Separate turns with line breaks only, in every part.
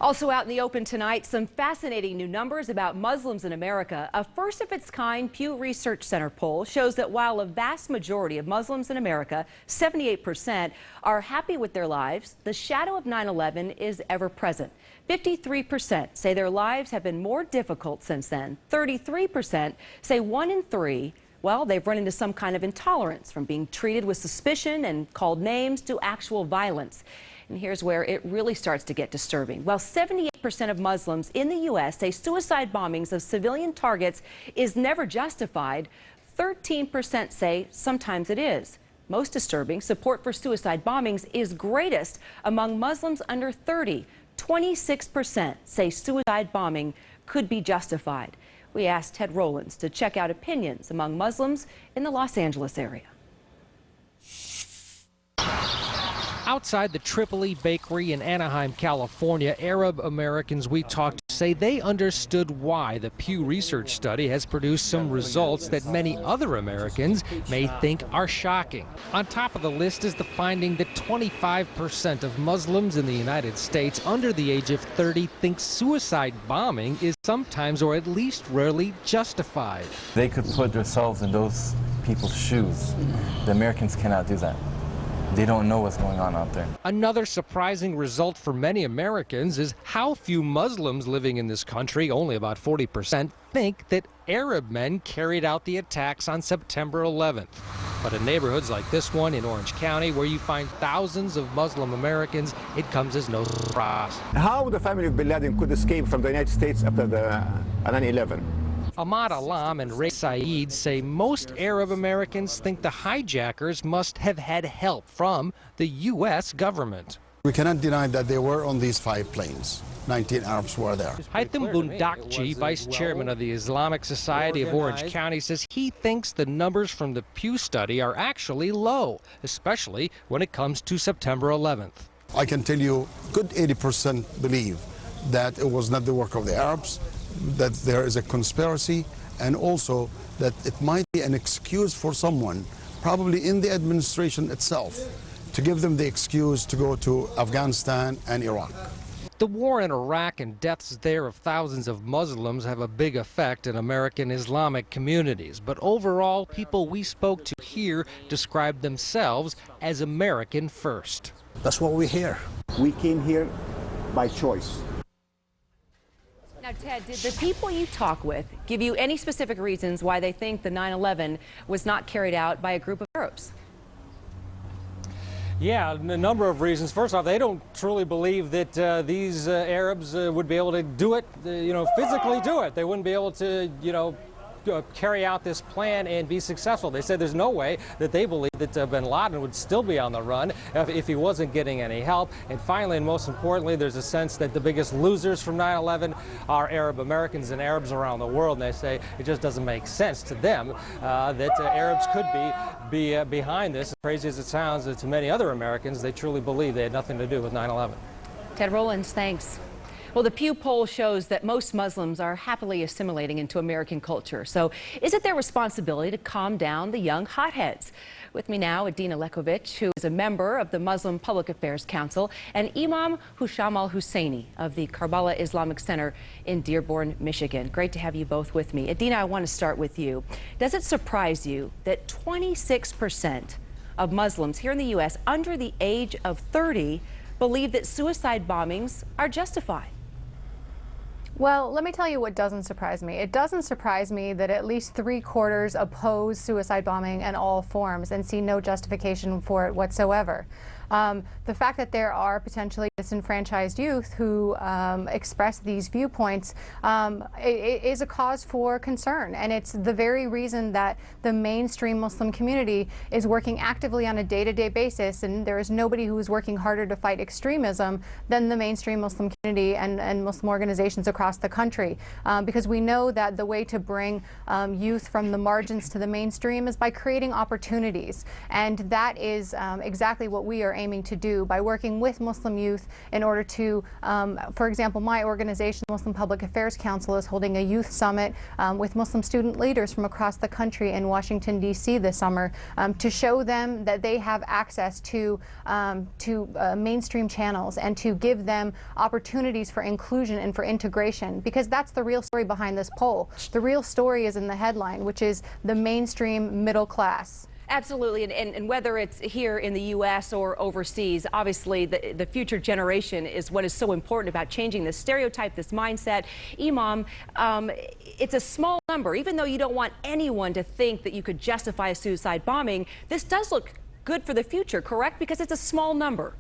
Also out in the open tonight, some fascinating new numbers about Muslims in America. A first-of-its-kind Pew Research Center poll shows that while a vast majority of Muslims in America, 78%, are happy with their lives, the shadow of 9/11 is ever present. 53% say their lives have been more difficult since then. 33% say 1 in 3, well, they've run into some kind of intolerance, from being treated with suspicion and called names to actual violence. And here's where it really starts to get disturbing. Well, 78% of Muslims in the U.S. say suicide bombings of civilian targets is never justified. 13% say sometimes it is. Most disturbing, support for suicide bombings is greatest among Muslims under 30. 26% say suicide bombing could be justified. We asked Ted Rowlands to check out opinions among Muslims in the Los Angeles area.
Outside the Tripoli Bakery in Anaheim, California, Arab Americans we talked to say they understood why the Pew Research study has produced some results that many other Americans may think are shocking. On top of the list is the finding that 25% of Muslims in the United States under the age of 30 think suicide bombing is sometimes or at least rarely justified.
They could put themselves in those people's shoes. The Americans cannot do that. They don't know what's going on out there.
Another surprising result for many Americans is how few Muslims living in this country, only about 40%, think that Arab men carried out the attacks on September 11th. But in neighborhoods like this one in Orange County, where you find thousands of Muslim Americans, it comes as no surprise.
How the family of bin Laden could escape from the United States after the 9/11?
Ahmad Alam and Ray Saeed say most Arab Americans think the hijackers must have had help from the U.S. government.
We cannot deny that they were on these 5 planes. 19 Arabs were there.
Haitham Bundakji, vice chairman of the Islamic Society of Orange County, says he thinks the numbers from the Pew study are actually low, especially when it comes to September 11th.
I can tell you good 80% believe that it was not the work of the Arabs, that there is a conspiracy, and also that it might be an excuse for someone, probably in the administration itself, to give them the excuse to go to Afghanistan and Iraq.
The war in Iraq and deaths there of thousands of Muslims have a big effect in American Islamic communities. But overall, people we spoke to here describe themselves as American first.
That's what we hear.
We came here by choice.
Now, Ted, did the people you talk with give you any specific reasons why they think the 9/11 was not carried out by a group of Arabs?
Yeah, a number of reasons. First off, they don't truly believe that these Arabs would be able to do it, physically do it. They wouldn't be able to, carry out this plan and be successful. They said there's no way that they believe that bin Laden would still be on the run if he wasn't getting any help. And finally, and most importantly, there's a sense that the biggest losers from 9/11 are Arab Americans and Arabs around the world. And they say it just doesn't make sense to them that Arabs could be behind this. As crazy as it sounds to many other Americans, they truly believe they had nothing to do with 9/11.
Ted Rowlands, thanks. Well, the Pew poll shows that most Muslims are happily assimilating into American culture. So is it their responsibility to calm down the young hotheads? With me now, Edina Lekovic, who is a member of the Muslim Public Affairs Council, and Imam Husham al-Husseini of the Karbala Islamic Center in Dearborn, Michigan. Great to have you both with me. Edina, I want to start with you. Does it surprise you that 26% of Muslims here in the U.S. under the age of 30 believe that suicide bombings are justified?
Well, let me tell you what doesn't surprise me. It doesn't surprise me that at least 3/4 oppose suicide bombing in all forms and see no justification for it whatsoever. The fact that there are potentially disenfranchised youth who express these viewpoints is a cause for concern, and it's the very reason that the mainstream Muslim community is working actively on a day-to-day basis, and there is nobody who is working harder to fight extremism than the mainstream Muslim community and Muslim organizations across the country, because we know that the way to bring youth from the margins to the mainstream is by creating opportunities, and that is exactly what we are aiming aiming to do by working with Muslim youth in order to, for example, my organization, the Muslim Public Affairs Council, is holding a youth summit with Muslim student leaders from across the country in Washington, D.C. this summer to show them that they have access to mainstream channels and to give them opportunities for inclusion and for integration, because that's the real story behind this poll. The real story is in the headline, which is the mainstream middle class.
Absolutely, and whether it's here in the U.S. or overseas, obviously the future generation is what is so important about changing this stereotype, this mindset. Imam, it's a small number. Even though you don't want anyone to think that you could justify a suicide bombing, this does look good for the future, correct? Because it's a small number.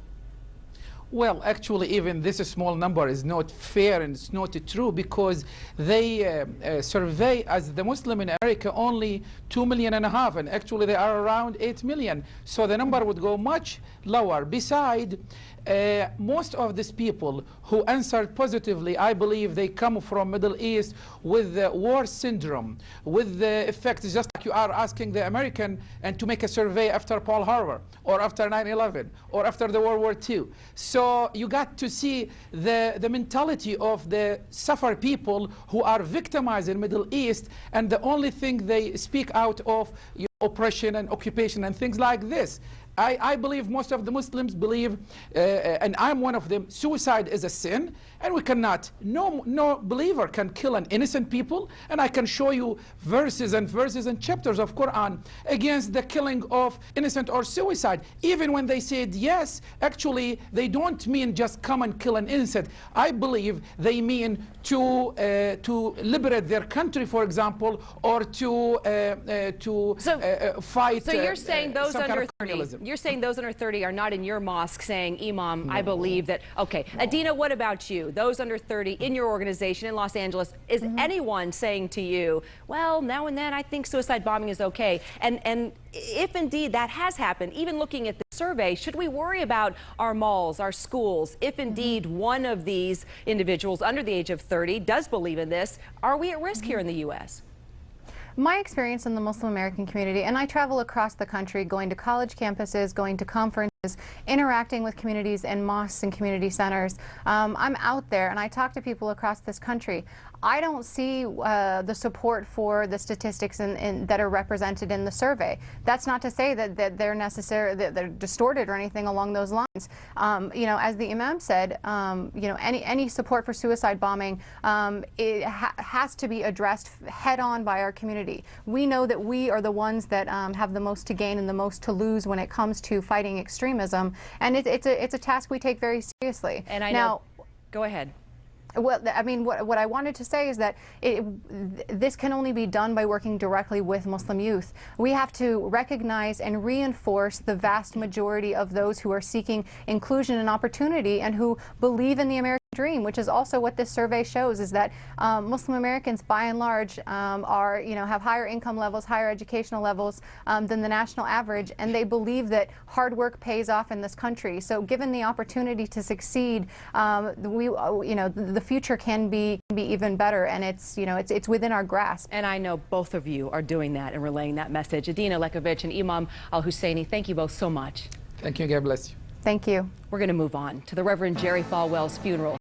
Well, actually, even this small number is not fair and it's not true, because they survey as the Muslim in America only 2.5 million, and actually they are around 8 million. So the number would go much lower. Besides, most of these people who answered positively, I believe they come from Middle East with the war syndrome, with the effects, just like you are asking the American and to make a survey after Pearl Harbor or after 9/11 or after the World War II. So you got to see the mentality of the suffer people who are victimized in Middle East, and the only thing they speak out of oppression and occupation and things like this. I believe most of the Muslims believe, and I'm one of them, suicide is a sin, and we cannot, no believer can kill an innocent people, and I can show you verses and verses and chapters of Quran against the killing of innocent or suicide. Even when they said yes, actually they don't mean just come and kill an innocent. I believe they mean to liberate their country, for example, or to fight.
So you're saying those
some
under
kind of
30.
colonialism.
You're saying those under 30 are not in your mosque saying, Imam, I believe that. Okay. No. Edina, what about you? Those under 30 in your organization in Los Angeles, is anyone saying to you, well, now and then I think suicide bombing is okay? And if indeed that has happened, even looking at the survey, should we worry about our malls, our schools? If indeed one of these individuals under the age of 30 does believe in this, are we at risk here in the U.S.?
My experience in the Muslim American community, and I travel across the country going to college campuses, going to conferences, interacting with communities in mosques and community centers. I'm out there and I talk to people across this country. I don't see the support for the statistics that are represented in the survey. That's not to say that they're necessary, that they're distorted or anything along those lines. You know, as the Imam said, you know, any support for suicide bombing, it has to be addressed head on by our community. We know that we are the ones that have the most to gain and the most to lose when it comes to fighting extremism, and it's a task we take very seriously.
And I know. Go ahead.
Well, I mean, what I wanted to say is that this can only be done by working directly with Muslim youth. We have to recognize and reinforce the vast majority of those who are seeking inclusion and opportunity and who believe in the American dream, which is also what this survey shows, is that Muslim Americans, by and large, are, you know, have higher income levels, higher educational levels than the national average, and they believe that hard work pays off in this country. So, given the opportunity to succeed, the future can be even better, and it's within our grasp.
And I know both of you are doing that and relaying that message. Edina Lekovic and Imam Al-Husseini, thank you both so much.
Thank you. God bless you.
Thank you.
We're going to move on to the Reverend Jerry Falwell's funeral.